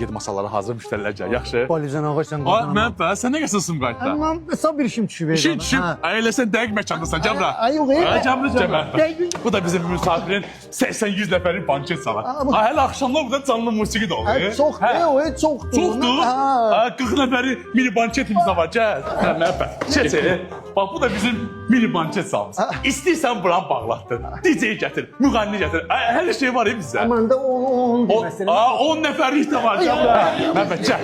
ged masaları hazır müştərilər gəl. Yaxşı. Balizən ağa sən Ay, mən bə, sən nə qəsən Sumqayıtda? Mən hesab bir işim düşüb. İşin düşüb. Elə sən dəqiq məkandasan, gəl bura. Ay, yox, Ay, gəl. Bu da bizim misafirin 80-100 nəfərin banket salı. Ay, hələ axşamlar burada canlı musiqi də olur. Çox, o çoxdur. Çoxdur. 40 nəfəri mini banketimiz də var. Gəl. Hə, mən bə. Keç. Bax, bu da bizim mini banket salımız. İstəyirsən buranı bağlatdır. DJ gətir, müğənni gətir. Hər şey var ya bizdə. Məndə 10 deməsin. 10 nəfərlik də var. Mən bə, gəl.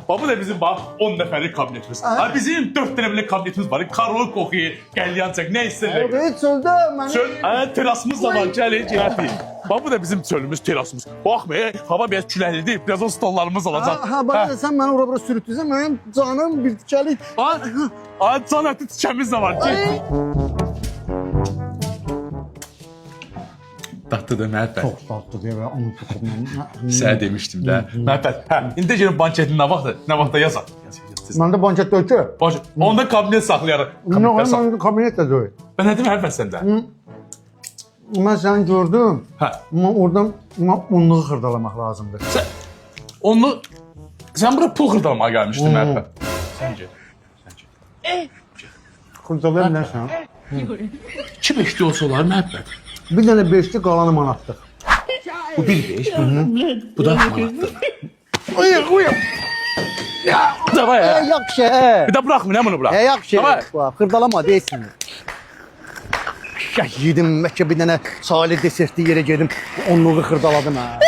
Bax, bu da bizim bax 10 nəfərlik kabinetimiz. Bizim 4 dənə belə kabinetimiz var. Karaoke oxuyu, qəlyançaq, nə istəyirlər. Evet, çöldə mən. Çöl, terasımız da var. Gəl, gəl. Bax, bu da bizim çölümüz, terasımız. Baxma, hava biraz küləklidir. Biraz o stollarımız olacaq. Bana sən məni ora-bura sürütdürsən, mənim canım bir tikəlik. Ay, can əti tikəmiz də var. Tatlıdır Məhəbbət. Çox tatlı deyə və onu tutub. Sənə demişdim də. Məhəbbət, indi gəlin banketin nə vaxtda yazaq. Məndə banket deyil ki. Onda kabinet saxlayarıq. Məndə kabinet də deyil. Ben dedim Məhəbbət səndə. Mən səni gördüm. Hə. Amma oradan onluğu xırdalamaq lazımdır. Sən bura pul xırdalamağa gəlmişdin Məhəbbət. Sən get. Xırdalaya bilərsən. 2-5 olsa olar Məhəbbət. Bir dənə 5'li qalanı manatlıq. Bu 1-5. Bu da manatlıq. Uy. Davay ya. Yaxşı. Bir də bıraxmı, nə bunu bırax? Yaxşı. Davay. Xırdalama deyilsin. Yedim məkə bir dənə salih desertli yerə gedim. Onluğu xırdaladım ha.